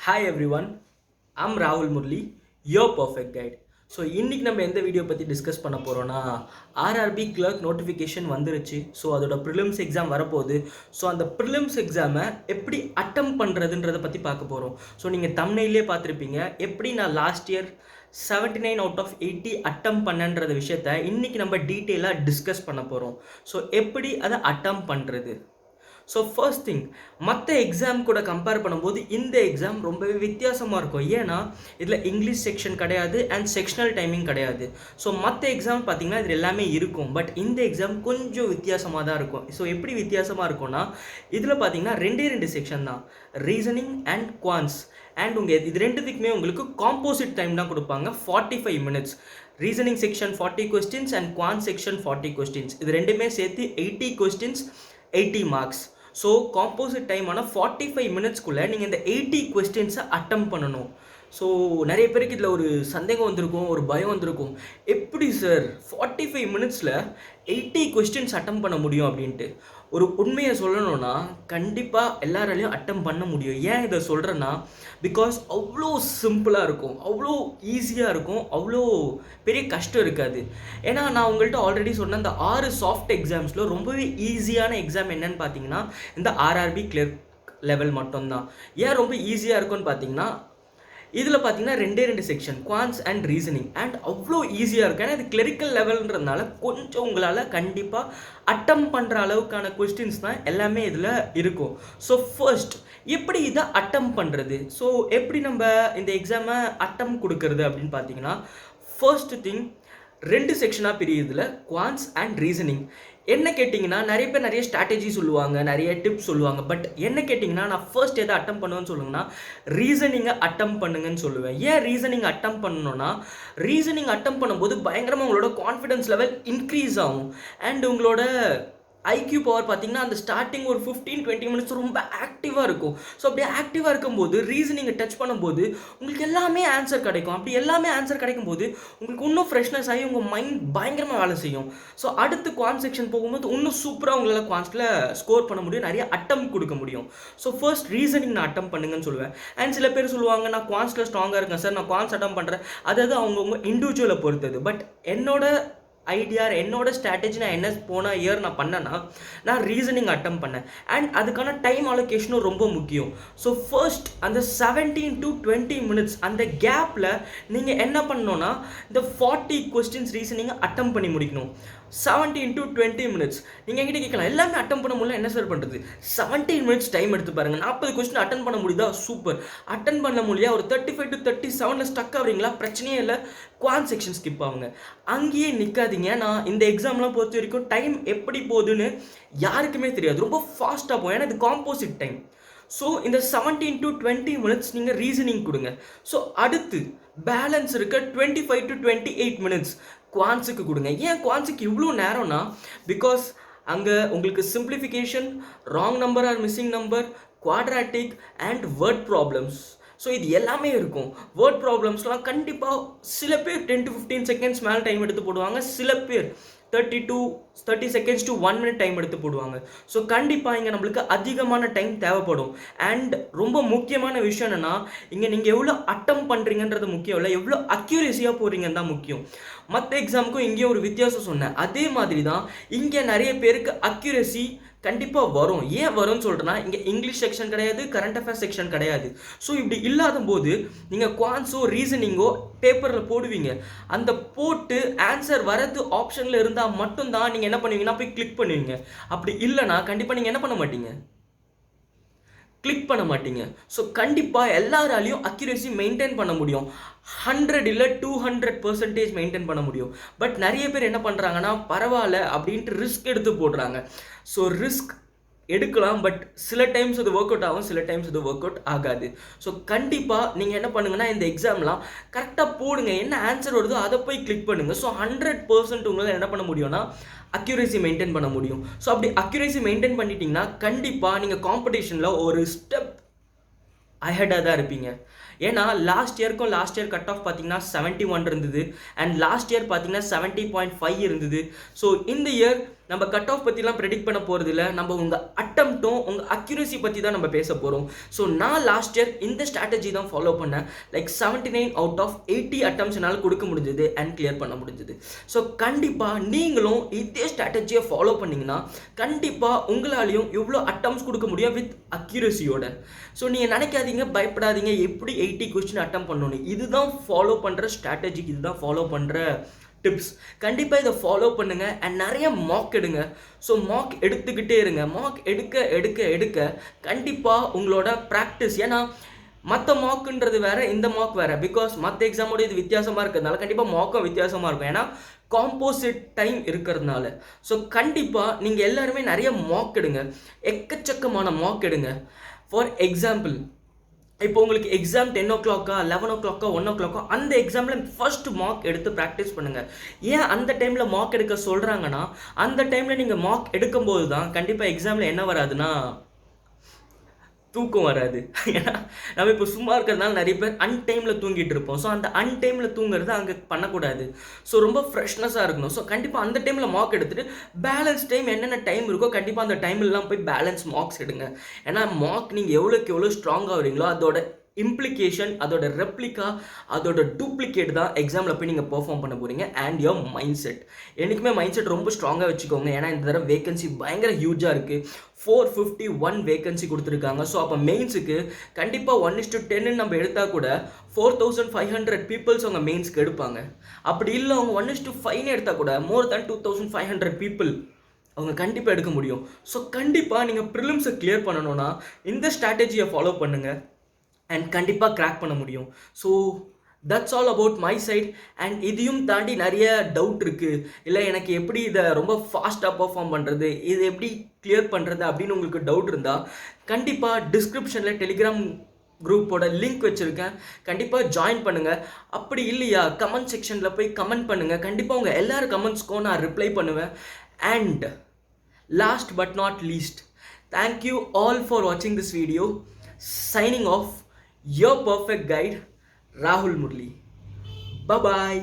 Hi everyone, I'm Raghul Murali, your perfect guide. So இன்றைக்கி நம்ம எந்த வீடியோ பற்றி டிஸ்கஸ் பண்ண போகிறோன்னா ஆர்ஆர்பி கிளர்க் நோட்டிஃபிகேஷன் வந்துருச்சு. ஸோ அதோட ப்ரிலிம்ஸ் எக்ஸாம் வரப்போகுது. ஸோ அந்த ப்ரிலிம்ஸ் எக்ஸாமை எப்படி அட்டம் பண்ணுறதுன்றதை பற்றி பார்க்க போகிறோம். ஸோ நீங்கள் தம்ப்நெயிலே பார்த்துருப்பீங்க எப்படி நான் லாஸ்ட் இயர் 79 out of 80 அட்டம் பண்ணன்ற விஷயத்த இன்றைக்கி நம்ம டீட்டெயிலாக டிஸ்கஸ் பண்ண போகிறோம். ஸோ எப்படி அதை அட்டம் பண்ணுறது. ஸோ ஃபர்ஸ்ட் திங், மற்ற எக்ஸாம் கூட கம்பேர் பண்ணும்போது இந்த எக்ஸாம் ரொம்பவே வித்தியாசமாக இருக்கும். ஏன்னா இதில் இங்கிலீஷ் செக்ஷன் கிடையாது அண்ட் செக்ஷனல் டைமிங் கிடையாது. ஸோ மற்ற எக்ஸாம் பார்த்தீங்கன்னா இது எல்லாமே இருக்கும். பட் இந்த எக்ஸாம் கொஞ்சம் வித்தியாசமாக தான் இருக்கும். ஸோ எப்படி வித்தியாசமாக இருக்கும்னா இதில் பார்த்தீங்கன்னா ரெண்டு செக்ஷன் தான், ரீசனிங் அண்ட் குவான்ஸ். அண்ட் இது ரெண்டுத்துக்குமே உங்களுக்கு காம்போசிட் டைம் தான் கொடுப்பாங்க, 45 minutes. Reasoning section 40 questions and quants section 40 questions. இது ரெண்டுமே சேர்த்து 80 questions, 80 marks. So composite time ஆனால் 45 minutesக்குள்ளே நீங்கள் இந்த 80 questions அட்டம் பண்ணணும். ஸோ நிறைய பேருக்கு இதில் ஒரு சந்தேகம் வந்திருக்கும், ஒரு பயம் வந்திருக்கும், எப்படி சார் 45 minutesல 80 questions அட்டம் பண்ண முடியும் அப்படின்ட்டு. ஒரு உண்மையை சொல்லணும்னா கண்டிப்பாக எல்லாராலையும் அட்டம் பண்ண முடியும். ஏன் இதை சொல்கிறேன்னா பிகாஸ் அவ்வளோ சிம்பிளாக இருக்கும், அவ்வளோ ஈஸியாக இருக்கும், அவ்வளோ பெரிய கஷ்டம் இருக்காது. ஏன்னா நான் உங்கள்கிட்ட ஆல்ரெடி சொன்ன இந்த 6 சாஃப்ட் எக்ஸாம்ஸில் ரொம்பவே ஈஸியான எக்ஸாம் என்னன்னு பார்த்தீங்கன்னா இந்த ஆர்ஆர்பி கிளர்க் லெவல் மட்டும்தான். ஏன் ரொம்ப ஈஸியாக இருக்கும்னு பார்த்தீங்கன்னா இதில் பார்த்தீங்கன்னா ரெண்டு section, quants and reasoning, and அவ்வளோ ஈஸியாக இருக்கும். ஏன்னா இது கிளரிக்கல் லெவல்ன்றதுனால கொஞ்சம் உங்களால் கண்டிப்பாக அட்டம் பண்ணுற அளவுக்கான கொஸ்டின்ஸ் தான் எல்லாமே இதில் இருக்கும். ஸோ ஃபர்ஸ்ட் எப்படி இதை அட்டம் பண்ணுறது, ஸோ எப்படி நம்ம இந்த எக்ஸாமை அட்டம் கொடுக்கறது அப்படின்னு பார்த்தீங்கன்னா ஃபர்ஸ்ட் திங், ரெண்டு செக்ஷனாக பிரியுதுல, குவான்ஸ் அண்ட் ரீசனிங். என்ன கேட்டிங்கன்னா நிறைய பேர் நிறைய ஸ்ட்ராட்டஜி சொல்லுவாங்க, நிறைய டிப்ஸ் சொல்லுவாங்க. பட் என்ன கேட்டிங்கன்னா நான் ஃபர்ஸ்ட் எதை அட்டம் பண்ணுவேன்னு சொல்லுங்கன்னா ரீசனிங்கை அட்டம் பண்ணுங்கன்னு சொல்லுவேன். ஏன் ரீசனிங் அட்டம் பண்ணணும்னா ரீசனிங் அட்டம் பண்ணும்போது பயங்கரமாக உங்களோட கான்ஃபிடன்ஸ் லெவல் இன்க்ரீஸ் ஆகும். அண்ட் உங்களோட ஐக்யூ பவர் பார்த்தீங்கன்னா அந்த ஸ்டார்டிங் ஒரு 15-20 minutes ரொம்ப ஆக்டிவாக இருக்கும். ஸோ அப்படியே ஆக்டிவாக இருக்கும்போது ரீசனிங்கை டச் பண்ணும்போது உங்களுக்கு எல்லாமே ஆன்சர் கிடைக்கும். அப்படி எல்லாமே ஆன்சர் கிடைக்கும்போது உங்களுக்கு இன்னும் ஃப்ரெஷ்னஸ் ஆகி உங்கள் மைண்ட் பயங்கரமாக வேலை செய்யும். ஸோ அடுத்து குவான்ஸ் செக்ஷன் போகும்போது இன்னும் சூப்பராக உங்களால் குவான்ஸில் ஸ்கோர் பண்ண முடியும், நிறைய அட்டம் கொடுக்க முடியும். ஸோ ஃபர்ஸ்ட் ரீசனிங் நான் அட்டம் பண்ணுங்கன்னு சொல்லுவேன். அண்ட் சில பேர் சொல்லுவாங்க நான் குவான்ஸில் ஸ்ட்ராங்காக இருக்கேன் சார், நான் குவான்ஸ் அட்டம் பண்ணுறேன். அதாவது அவங்கவுங்க இண்டிவிஜுவலை பொறுத்தது. பட் என்னோட ஐடியா, என்னோட ஸ்ட்ராட்டஜி நான் என்ன போன இயர் நான் பண்ணேன்னா நான் ரீசனிங் அட்டம் பண்ணேன். அண்ட் அதுக்கான டைம் அலோகேஷனும் ரொம்ப முக்கியம். ஸோ ஃபர்ஸ்ட் அந்த 17 to 20 minutes அந்த கேப்பில் நீங்கள் என்ன பண்ணணும்னா இந்த 40 questions ரீசனிங்கை அட்டம் பண்ணி முடிக்கணும். 17 to 20 minutes. நீங்கள் என்கிட்ட கேட்கலாம் எல்லாமே அட்டம் பண்ண முடியல என்ன சார் பண்ணுறது, 17 minutes டைம் எடுத்து பாருங்கள். 40 question அட்டன் பண்ண முடியுதா, சூப்பர். அட்டன் பண்ண முடியா ஒரு 35 to 37 ஸ்டக் ஆகுறீங்களா, பிரச்சனையே இல்லை, குவான் செக்ஷன் ஸ்கிப் ஆகுங்க, அங்கேயே நிற்காதீங்க. நான் இந்த எக்ஸாம்லாம் பொறுத்த வரைக்கும் டைம் எப்படி போகுதுன்னு யாருக்குமே தெரியாது, ரொம்ப ஃபாஸ்ட்டாக போகும். ஏன்னா இது காம்போசிட் டைம். ஸோ இந்த 17 to 20 minutes நீங்கள் ரீசனிங் கொடுங்க. ஸோ அடுத்து பேலன்ஸ் இருக்க 25 to 28 minutes குவான்ஸுக்கு கொடுங்க. ஏன் குவான்ஸுக்கு இவ்வளோ நேரம்னா பிகாஸ் அங்கே உங்களுக்கு simplification, wrong number are missing number, quadratic and word problems. So இது எல்லாமே இருக்கும். வேர்ட் ப்ராப்ளம்ஸ்லாம் கண்டிப்பாக சில பேர் 10 to 15 seconds மேலே டைம் எடுத்து போடுவாங்க, சில பேர் 30 seconds to 1 minute டைம் எடுத்து போடுவாங்க. ஸோ கண்டிப்பாக இங்கே நம்மளுக்கு அதிகமான டைம் தேவைப்படும். அண்ட் ரொம்ப முக்கியமான விஷயம் என்னென்னா இங்கே நீங்கள் எவ்வளோ அட்டம் பண்ணுறீங்கன்றது முக்கியம் இல்லை, எவ்வளோ அக்யூரேசியாக போகிறீங்கன்னு தான் முக்கியம். மற்ற எக்ஸாமுக்கும் இங்கே ஒரு வித்தியாசம் சொன்னேன், அதே மாதிரி தான் இங்கே நிறைய பேருக்கு அக்யூரேசி கண்டிப்பாக வரும். ஏன் வரும்னு சொல்கிறேன்னா இங்கே இங்கிலீஷ் செக்ஷன் கிடையாது, கரண்ட் அஃபேர்ஸ் செக்ஷன் கிடையாது. ஸோ இப்படி இல்லாத போது நீங்கள் குவான்ஸோ ரீசனிங்கோ பேப்பரில் போடுவீங்க, அந்த போட்டு ஆன்சர் வரது ஆப்ஷனில் இருந்தால் மட்டும்தான் நீங்கள் என்ன பண்ணுவீங்கன்னா போய் கிளிக் பண்ணுவீங்க. அப்படி இல்லைனா கண்டிப்பாக நீங்கள் என்ன பண்ண மாட்டீங்க, கிளிக் பண்ண மாட்டீங்க. ஸோ கண்டிப்பாக எல்லாராலையும் அக்யூரேசி மெயின்டைன் பண்ண முடியும், 100 இல்லை 200% மெயின்டைன் பண்ண முடியும். பட் நிறைய பேர் என்ன பண்ணுறாங்கன்னா பரவாயில்ல அப்படின்ட்டு ரிஸ்க் எடுத்து போடுறாங்க. ஸோ ரிஸ்க் எடுக்கலாம், பட் சில டைம்ஸ் அது ஒர்க் அவுட் ஆகும், சில டைம்ஸ் அது ஒர்க் அவுட் ஆகாது. ஸோ கண்டிப்பாக நீங்கள் என்ன பண்ணுங்கன்னா இந்த எக்ஸாம்லாம் கரெக்டாக போடுங்க, என்ன ஆன்சர் வருதோ அதை போய் கிளிக் பண்ணுங்கள். ஸோ 100% உங்களால் என்ன பண்ண முடியும்னா அக்யூரேசி மெயின்டைன் பண்ண முடியும். ஸோ அப்படி அக்யூரேசி மெயின்டைன் பண்ணிட்டீங்கன்னா கண்டிப்பாக நீங்கள் காம்படிஷனில் ஒரு ஸ்டெப் அஹெடாக தான் இருப்பீங்க. ஏன்னா லாஸ்ட் இயர் கட் ஆஃப் பார்த்தீங்கன்னா 71 இருந்தது, அண்ட் லாஸ்ட் இயர் பார்த்தீங்கன்னா 70.5 இருந்தது. ஸோ இந்த இயர் நம்ம கட் ஆஃப் பற்றிலாம் ப்ரெடிக்ட் பண்ண போகிறது இல்லை, நம்ம உங்கள் அட்டம்ப்டும் உங்கள் அக்யூரசி பற்றி தான் நம்ம பேச போகிறோம். ஸோ நான் லாஸ்ட் இயர் இந்த ஸ்ட்ராட்டஜி தான் ஃபாலோ பண்ணேன். லைக் 79 அவுட் ஆஃப் 80 அட்டம்ப்ஸ் என்னால் கொடுக்க முடிஞ்சது அண்ட் கிளியர் பண்ண முடிஞ்சது. ஸோ கண்டிப்பாக நீங்களும் இதே ஸ்ட்ராட்டஜியை ஃபாலோ பண்ணிங்கன்னா கண்டிப்பாக உங்களாலையும் இவ்வளோ அட்டம்ப்ஸ் கொடுக்க முடியும் வித் அக்யூரசியோட. ஸோ நீங்கள் நினைக்காதீங்க, பயப்படாதீங்க எப்படி 80 கொஸ்டின் அட்டம் பண்ணணும். இதுதான் ஃபாலோ பண்ணுற ஸ்ட்ராட்டஜி, இதுதான் ஃபாலோ பண்ணுற டிப்ஸ். கண்டிப்பாக இதை ஃபாலோ பண்ணுங்கள் அண்ட் நிறைய மார்க் எடுங்க. ஸோ மார்க் எடுத்துக்கிட்டே இருங்க. மார்க் எடுக்க எடுக்க எடுக்க கண்டிப்பாக உங்களோட ப்ராக்டிஸ், ஏன்னா மற்ற மார்க்குன்றது வேறு, இந்த மார்க் வேறு. பிகாஸ் மற்ற எக்ஸாமோட இது வித்தியாசமாக இருக்கிறதுனால கண்டிப்பாக மார்க்கும் வித்தியாசமாக இருக்கும், ஏன்னா காம்போசிட் டைம் இருக்கிறதுனால. ஸோ கண்டிப்பாக நீங்கள் எல்லாருமே நிறைய மார்க் எடுங்க, எக்கச்சக்கமான மார்க் எடுங்க. ஃபார் எக்ஸாம்பிள், இப்போ உங்களுக்கு எக்ஸாம் 10 o'clock 11 o'clock 1 o'clock அந்த எக்ஸாமில் ஃபர்ஸ்ட் மார்க் எடுத்து ப்ராக்டிஸ் பண்ணுங்கள். ஏன் அந்த டைமில் மார்க் எடுக்க சொல்கிறாங்கன்னா, அந்த டைமில் நீங்கள் மார்க் எடுக்கும்போது தான் கண்டிப்பாக எக்ஸாமில் என்ன வராதுன்னா தூக்கம் வராது. ஏன்னா நம்ம இப்போ சும்மா இருக்கிறதுனால நிறைய பேர் அன்டைமில் தூங்கிட்டு இருப்போம். ஸோ அந்த அன்டைமில் தூங்குறது அங்கே பண்ணக்கூடாது. ஸோ ரொம்ப ஃப்ரெஷ்னஸாக இருக்கணும். ஸோ கண்டிப்பாக அந்த டைமில் மார்க் எடுத்துகிட்டு பேலன்ஸ் டைம் என்னென்ன டைம் இருக்கோ கண்டிப்பாக அந்த டைம்லாம் போய் பேலன்ஸ் மார்க்ஸ் எடுங்க. ஏன்னா மார்க் நீங்கள் எவ்வளோக்கு எவ்வளோ ஸ்ட்ராங்காக வரீங்களோ அதோட இம்ப்ளிகேஷன், அதோட ரெப்ளிகா, அதோட டூப்ளிகேட் தான் எக்ஸாமில் போய் நீங்கள் பெர்ஃபார்ம் பண்ண போகிறீங்க. அண்ட் யோர் மைண்ட் செட், என்றைக்குமே மைண்ட் செட் ரொம்ப ஸ்ட்ராங்காக வச்சுக்கோங்க. ஏன்னா இந்த தடவை வேகன்சி பயங்கர ஹியூஜாக இருக்குது. 451 வேகன்சி கொடுத்துருக்காங்க. ஸோ அப்போ மெயின்ஸுக்கு கண்டிப்பாக 1:10 நம்ம எடுத்தால் கூட 4500 பீப்புள்ஸ் அவங்க மெயின்ஸ்க்கு எடுப்பாங்க. அப்படி இல்லை அவங்க 1:5 எடுத்தால் கூட மோர் தேன் 2500 பீப்புள் அவங்க கண்டிப்பாக எடுக்க முடியும். ஸோ கண்டிப்பாக நீங்கள் ப்ரிலிம்ஸை கிளியர் பண்ணணும்னா இந்த ஸ்ட்ராட்டஜியை ஃபாலோ பண்ணுங்கள் அண்ட் கண்டிப்பாக கிராக் பண்ண முடியும். So that's all about my side. And இதையும் தாண்டி நிறைய டவுட் இருக்குது, இல்லை எனக்கு எப்படி இதை ரொம்ப ஃபாஸ்ட்டாக பர்ஃபார்ம் பண்ணுறது, இது எப்படி கிளியர் பண்ணுறது அப்படின்னு உங்களுக்கு டவுட் இருந்தால் கண்டிப்பாக டிஸ்கிரிப்ஷனில் டெலிகிராம் குரூப்போட லிங்க் வச்சுருக்கேன், கண்டிப்பாக ஜாயின் பண்ணுங்கள். அப்படி இல்லையா கமெண்ட் செக்ஷனில் போய் கமெண்ட் பண்ணுங்கள். கண்டிப்பாக உங்கள் எல்லாரும் கமெண்ட்ஸ்க்கும் நான் ரிப்ளை பண்ணுவேன். And last but not least, thank you all for வாட்சிங் this video. Signing off, your perfect guide, Raghul Murali. Bye-bye.